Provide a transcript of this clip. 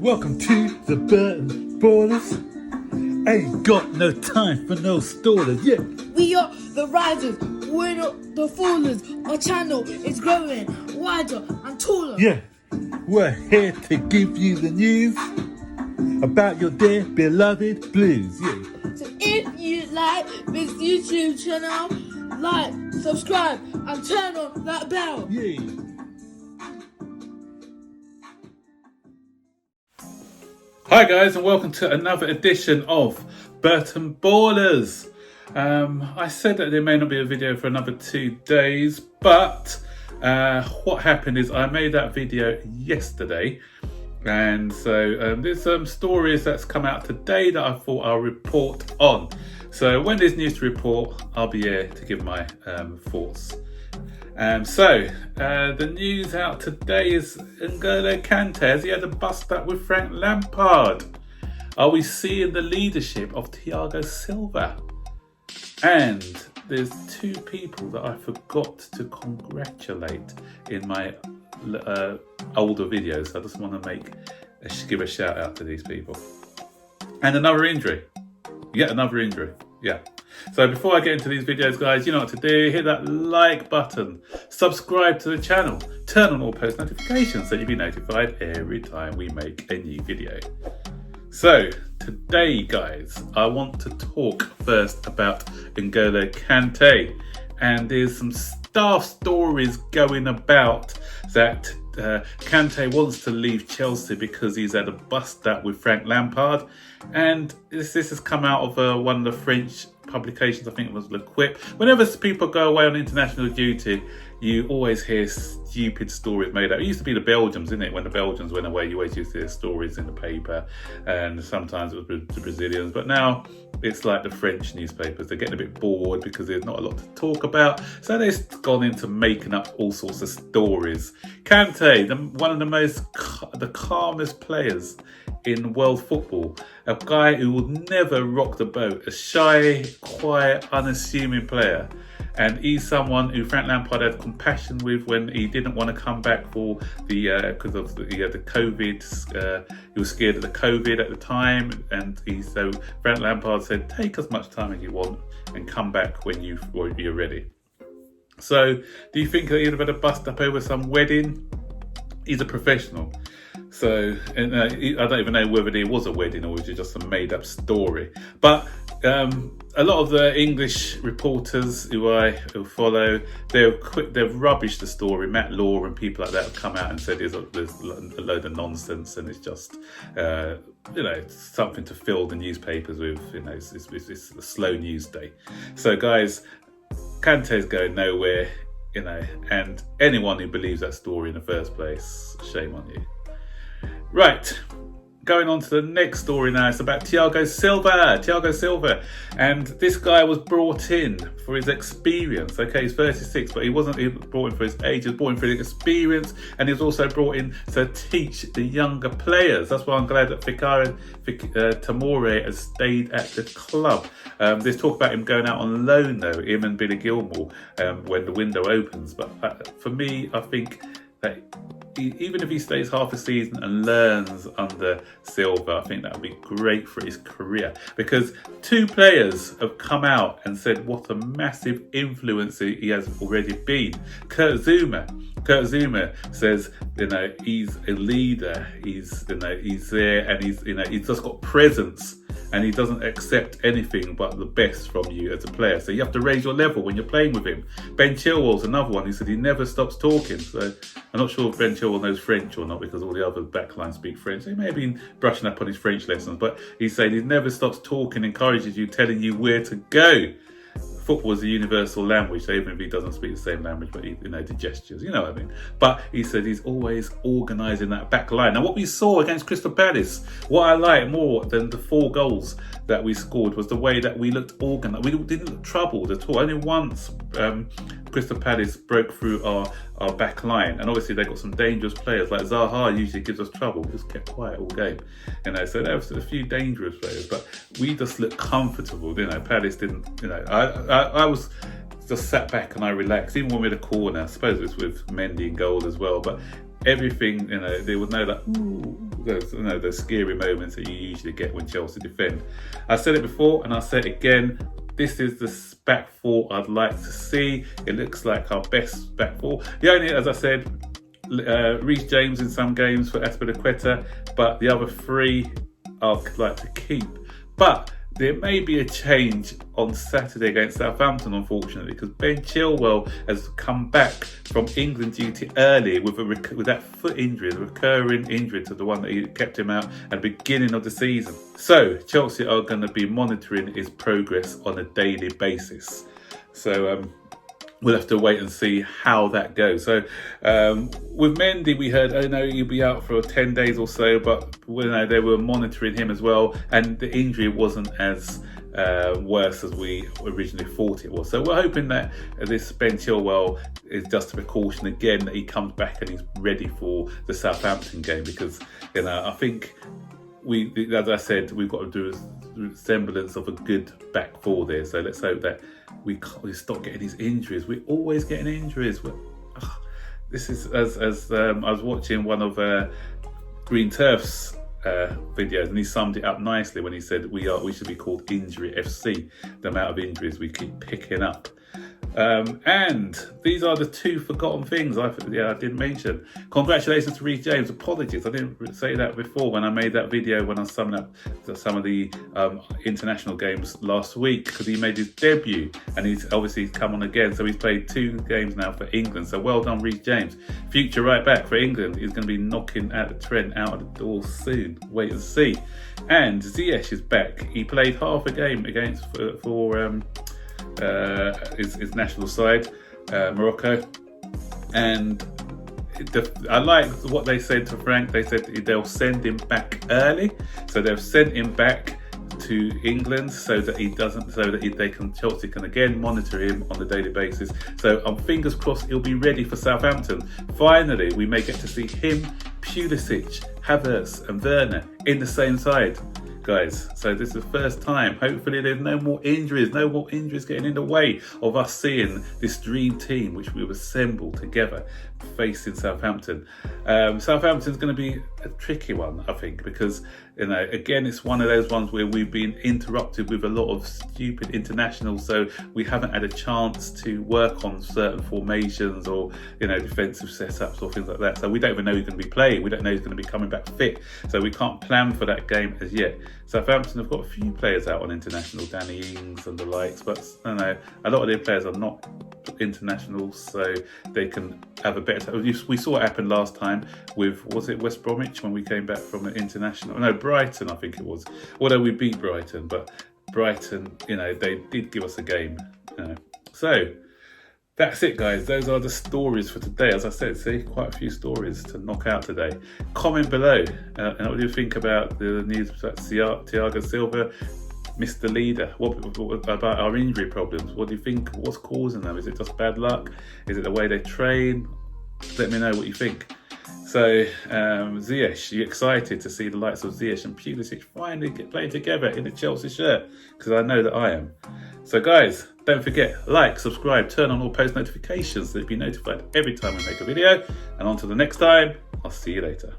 Welcome to the Burton Ballers. Ain't got no time for no stallers, yeah. We are the risers, we're not the fallers. Our channel is growing wider and taller. Yeah, we're here to give you the news about your dear beloved Blues, yeah. So if you like this YouTube channel, like, subscribe and turn on that bell. Yeah. Hi guys, and welcome to another edition of Burton Ballers. I said that there may not be a video for another 2 days, but what happened is I made that video yesterday, and so there's some stories that's come out today that I thought I'll report on. So when there's news to report, I'll be here to give my thoughts. The news out today is N'Golo Kante, has he had a bust up with Frank Lampard? Are we seeing the leadership of Thiago Silva? And there's 2 people that I forgot to congratulate in my older videos. I just want to give a shout out to these people. And another injury. Yet another injury. Yeah. So before I get into these videos, guys, you know what to do. Hit that like button, subscribe to the channel, turn on all post notifications so you'll be notified every time we make a new video. So today, guys, I want to talk first about N'Golo Kante, and there's some staff stories going about that Kante wants to leave Chelsea because he's had a bust up with Frank Lampard, and this has come out of one of the French publications. I think it was L'Equipe. Whenever people go away on international duty, you always hear stupid stories made up. It used to be the Belgians, didn't it? When the Belgians went away, you always used to hear stories in the paper, and sometimes it was the Brazilians. But now it's like the French newspapers. They're getting a bit bored because there's not a lot to talk about. So they've gone into making up all sorts of stories. Kante, one of the calmest players in world football, a guy who would never rock the boat, a shy, quiet, unassuming player. And he's someone who Frank Lampard had compassion with when he didn't want to come back for he had the COVID. He was scared of the COVID at the time, and so Frank Lampard said, "Take as much time as you want and come back when you're ready." So, do you think that he'd have had a bust up over some wedding? He's a professional. So, and I don't even know whether there was a wedding or was it just a made-up story. But a lot of the English reporters who I follow, they've rubbished the story. Matt Law and people like that have come out and said there's a load of nonsense, and it's just something to fill the newspapers with. It's a slow news day. So, guys, Kante's going nowhere. And anyone who believes that story in the first place, shame on you. Right, going on to the next story now. It's about Thiago Silva. And this guy was brought in for his experience. Okay, he's 36, but he wasn't brought in for his age. He was brought in for his experience, and he was also brought in to teach the younger players. That's why I'm glad that Tamore has stayed at the club. There's talk about him going out on loan, though, him and Billy Gilmore, when the window opens. But for me, I think that even if he stays half a season and learns under Silva, I think that would be great for his career, because 2 players have come out and said what a massive influence he has already been. Kurt Zouma says, he's a leader. He's there, and he's just got presence, and he doesn't accept anything but the best from you as a player. So you have to raise your level when you're playing with him. Ben Chilwell's another one who said he never stops talking. So I'm not sure if Ben Chilwell knows French or not, because all the other backlines speak French. So he may have been brushing up on his French lessons, but he's saying he never stops talking, encourages you, telling you where to go. Football is a universal language, so even if he doesn't speak the same language, but the gestures, you know what I mean. But he said he's always organising that back line. Now, what we saw against Crystal Palace, what I like more than the 4 goals that we scored, was the way that we looked organised. We didn't look troubled at all. Only once Crystal Palace broke through our back line, and obviously they got some dangerous players like Zaha. Usually gives us trouble. He just kept quiet all game, so there was a few dangerous players, but we just looked comfortable. Palace didn't. I was just sat back and I relaxed, even when we had a corner. I suppose it was with Mendy in goal as well, but everything, there was no like, ooh, those scary moments that you usually get when Chelsea defend. I said it before and I'll say it again. This is the back four I'd like to see. It looks like our best back four. The only, as I said, Reece James in some games for Azpilicueta, but the other three I'd like to keep. But there may be a change on Saturday against Southampton, unfortunately, because Ben Chilwell has come back from England duty early with that foot injury, the recurring injury to the one that he kept him out at the beginning of the season. So Chelsea are going to be monitoring his progress on a daily basis. So we'll have to wait and see how that goes. So with Mendy, we heard, oh no, he'll be out for 10 days or so, but they were monitoring him as well, and the injury wasn't as worse as we originally thought it was. So we're hoping that this Ben Chilwell is just a precaution again, that he comes back and he's ready for the Southampton game, because I think as I said, we've got to do a semblance of a good back four there. So let's hope that we stop getting these injuries. We're always getting injuries. This is as I was watching one of Green Turf's videos, and he summed it up nicely when he said we should be called Injury FC, the amount of injuries we keep picking up. And these are the two forgotten things I didn't mention. Congratulations to Reece James. Apologies, I didn't say that before when I made that video when I was summing up some of the international games last week, because he made his debut and he's obviously come on again. So he's played 2 games now for England. So well done, Reece James. Future right back for England. He's going to be knocking Trent out of the door soon. Wait and see. And Ziyech is back. He played half a game against for his national side, Morocco, and I like what they said to Frank. They said they'll send him back early, so they've sent him back to England so that Chelsea can again monitor him on a daily basis. So I'm fingers crossed he'll be ready for Southampton. Finally, we may get to see him, Pulisic, Havertz and Werner in the same side, guys. So this is the first time. Hopefully there's no more injuries getting in the way of us seeing this dream team which we've assembled together facing Southampton. Southampton's going to be a tricky one, I think, because again, it's one of those ones where we've been interrupted with a lot of stupid internationals, so we haven't had a chance to work on certain formations or defensive setups or things like that. So we don't even know who's going to be playing. We don't know who's going to be coming back fit, so we can't plan for that game as yet. Southampton have got a few players out on international, Danny Ings and the likes, but a lot of their players are not internationals, so they can have a better time. We saw what happened last time with, was it West Bromwich, when we came back from an international? No, Brighton, I think it was. Although we beat Brighton, but Brighton, they did give us a game. So that's it, guys. Those are the stories for today. As I said, see, quite a few stories to knock out today. Comment below. And what do you think about the news about Thiago Silva, Mr. Leader? What about our injury problems? What do you think? What's causing them? Is it just bad luck? Is it the way they train? Let me know what you think. So, Ziyech, you excited to see the likes of Ziyech and Pulisic finally playing together in a Chelsea shirt? Because I know that I am. So guys, don't forget, like, subscribe, turn on all post notifications so that you'll be notified every time we make a video. And on to the next time, I'll see you later.